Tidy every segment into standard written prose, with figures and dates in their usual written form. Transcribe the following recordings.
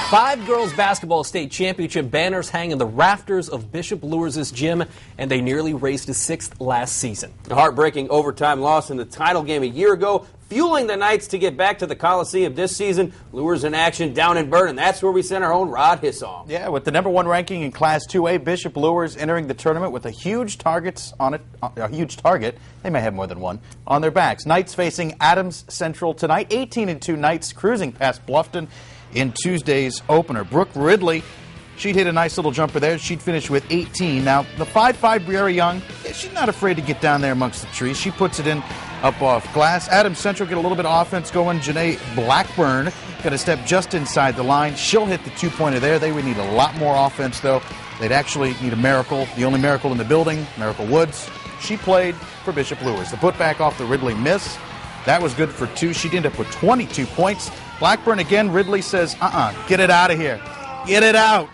5 girls basketball state championship banners hang in the rafters of Bishop Lures' gym, and they nearly raised a 6th last season. A heartbreaking overtime loss in the title game a year ago, fueling the Knights to get back to the Coliseum this season. Lures in action down in Burton. That's where we sent our own Rod Hissom. Yeah, with the #1 ranking in Class 2A, Bishop Lures entering the tournament with a huge target. They may have more than one on their backs. Knights facing Adams Central tonight. 18-2 Knights cruising past Bluffton in Tuesday's opener. Brooke Ridley, she'd hit a nice little jumper there. She'd finish with 18. Now, the 5'5" Prairie Young, she's not afraid to get down there amongst the trees. She puts it in up off glass. Adams Central get a little bit of offense going. Janae Blackburn got to step just inside the line. She'll hit the two-pointer there. They would need a lot more offense, though. They'd actually need a miracle. The only miracle in the building, Miracle Woods. She played for Bishop Lures. The putback off the Ridley miss. That was good for 2. She'd end up with 22 points. Blackburn again. Ridley says, get it out of here. Get it out.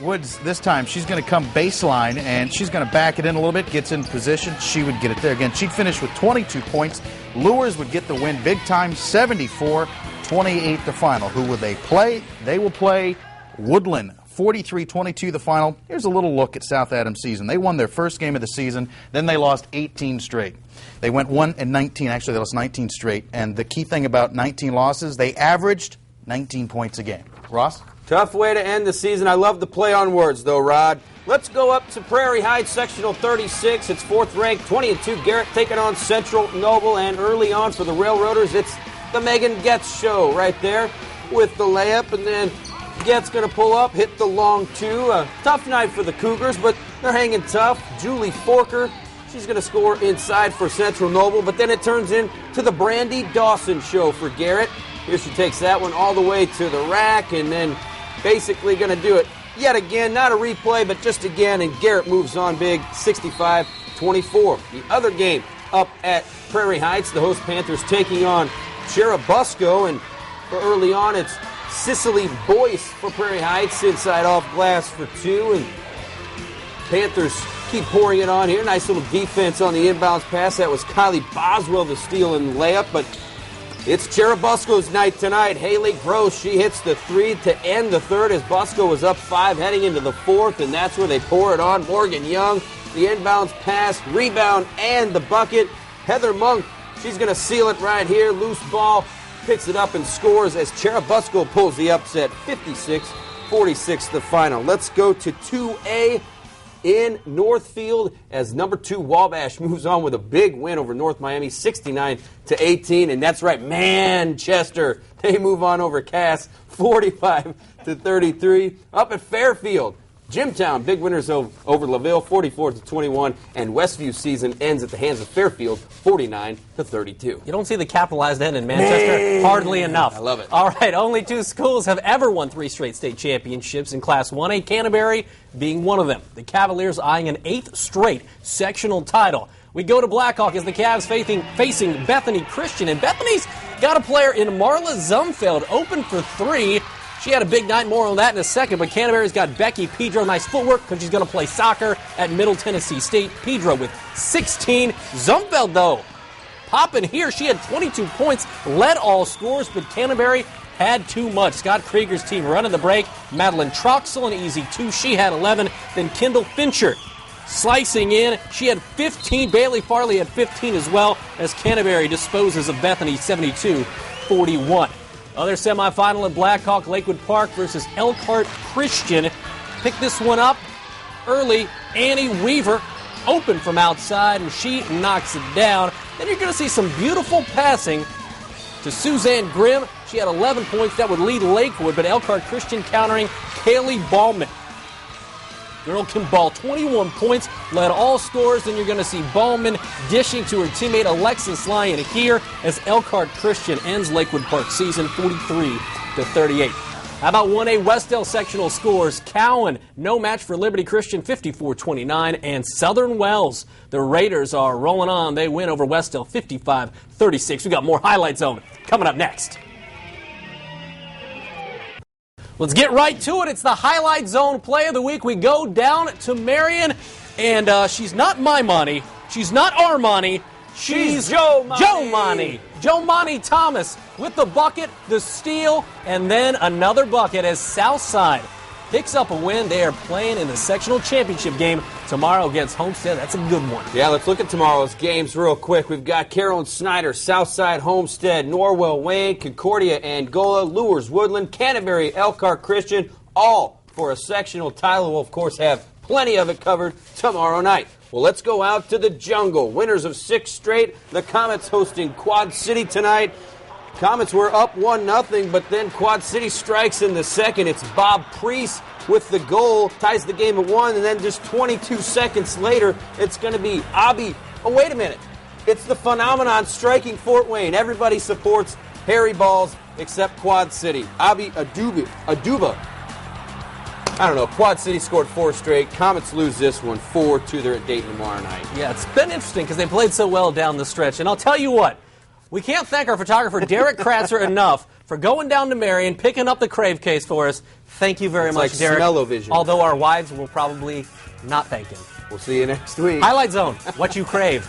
Woods, this time, she's going to come baseline, and she's going to back it in a little bit, gets in position. She would get it there again. She'd finish with 22 points. Lures would get the win big time, 74-28 the final. Who will they play? They will play Woodland. 43-22 the final. Here's a little look at South Adams' season. They won their first game of the season, then they lost 18 straight. They went 1-19. Actually, they lost 19 straight. And the key thing about 19 losses, they averaged 19 points a game. Ross? Tough way to end the season. I love the play on words, though, Rod. Let's go up to Prairie Heights, Sectional 36. It's 4th ranked, 20-2. Garrett taking on Central Noble. And early on for the Railroaders, it's the Megan Getz show right there with the layup. And then Getz going to pull up, hit the long 2. A tough night for the Cougars, but they're hanging tough. Julie Forker, she's going to score inside for Central Noble. But then it turns into the Brandy Dawson show for Garrett. Here she takes that one all the way to the rack and then basically going to do it yet again. Not a replay, but just again. And Garrett moves on big, 65-24. The other game up at Prairie Heights, the host Panthers taking on Churubusco. And for early on, it's Cicely Boyce for Prairie Heights, inside off glass for 2. And Panthers keep pouring it on here. Nice little defense on the inbounds pass. That was Kylie Boswell, the steal and layup. But it's Churubusco's night tonight. Haley Gross, she hits the 3 to end the third as Busco was up 5 heading into the 4th, and that's where they pour it on. Morgan Young, the inbounds pass, rebound, and the bucket. Heather Monk, she's going to seal it right here. Loose ball, picks it up and scores as Churubusco pulls the upset. 56-46 the final. Let's go to 2A in Northfield as #2 Wabash moves on with a big win over North Miami, 69-18. And that's right, Manchester. They move on over Cass, 45-33. Up at Fairfield, Jimtown, big winners over LaVille, 44-21, and Westview season ends at the hands of Fairfield, 49-32. You don't see the capitalized end in Manchester hardly enough. I love it. All right, only 2 schools have ever won 3 straight state championships in Class 1A, Canterbury being one of them. The Cavaliers eyeing an 8th straight sectional title. We go to BLACKHAWK as the Cavs facing Bethany Christian, and Bethany's got a player in Marla Zumfeld, open for 3. She had a big night, more on that in a second, but Canterbury's got Becky Pedro. Nice footwork because she's going to play soccer at Middle Tennessee State. Pedro with 16. Zumfeld, though, popping here. She had 22 points, led all scores, but Canterbury had too much. Scott Krieger's team running the break. Madeline Troxel, an easy 2. She had 11. Then Kendall Fincher slicing in. She had 15. Bailey Farley had 15 as well as Canterbury disposes of Bethany 72-41. Other semifinal at BLACKHAWK, Lakewood Park versus Elkhart Christian. Pick this one up early. Annie Weaver open from outside, and she knocks it down. Then you're going to see some beautiful passing to Suzanne Grimm. She had 11 points. That would lead Lakewood, but Elkhart Christian countering Kaylee Ballman. Girl can ball, 21 points, led all scores. Then you're going to see Ballman dishing to her teammate Alexis Lyon here as Elkhart Christian ends Lakewood Park season 43-38. How about 1A Westdale sectional scores? Cowan, no match for Liberty Christian, 54-29, and Southern Wells, the Raiders are rolling on. They win over Westdale, 55-36. We got more Highlight Zone coming up next. Let's get right to it. It's the Highlight Zone Play of the Week. We go down to Marion, and she's not my money. She's not our money. She's Joe Monty. Joe Monty Thomas with the bucket, the steal, and then another bucket as Southside picks up a win. They are playing in the sectional championship game tomorrow against Homestead. That's a good one. Yeah, let's look at tomorrow's games real quick. We've got Carroll and Snyder, Southside, Homestead, Norwell, Wayne, Concordia, Angola, Lures, Woodland, Canterbury, Elkhart Christian, all for a sectional title. We'll, of course, have plenty of it covered tomorrow night. Well, let's go out to the jungle. Winners of 6 straight. The Komets hosting Quad City tonight. Komets were up 1-0, but then Quad City strikes in the second. It's Bob Priest with the goal, ties the game at 1, and then just 22 seconds later, it's going to be Abi. Oh, wait a minute. It's the phenomenon striking Fort Wayne. Everybody supports Harry Balls except Quad City. Abi Aduba. I don't know. Quad City scored 4 straight. Komets lose this one 4-2. They're at Dayton tomorrow night. Yeah, it's been interesting because they played so well down the stretch. And I'll tell you what, we can't thank our photographer, Derek Kratzer, enough for going down to Marion, picking up the Crave case for us. Thank you very much, like Derek. Smell-O-Vision. Although our wives will probably not thank him. We'll see you next week. Highlight Zone, what you crave.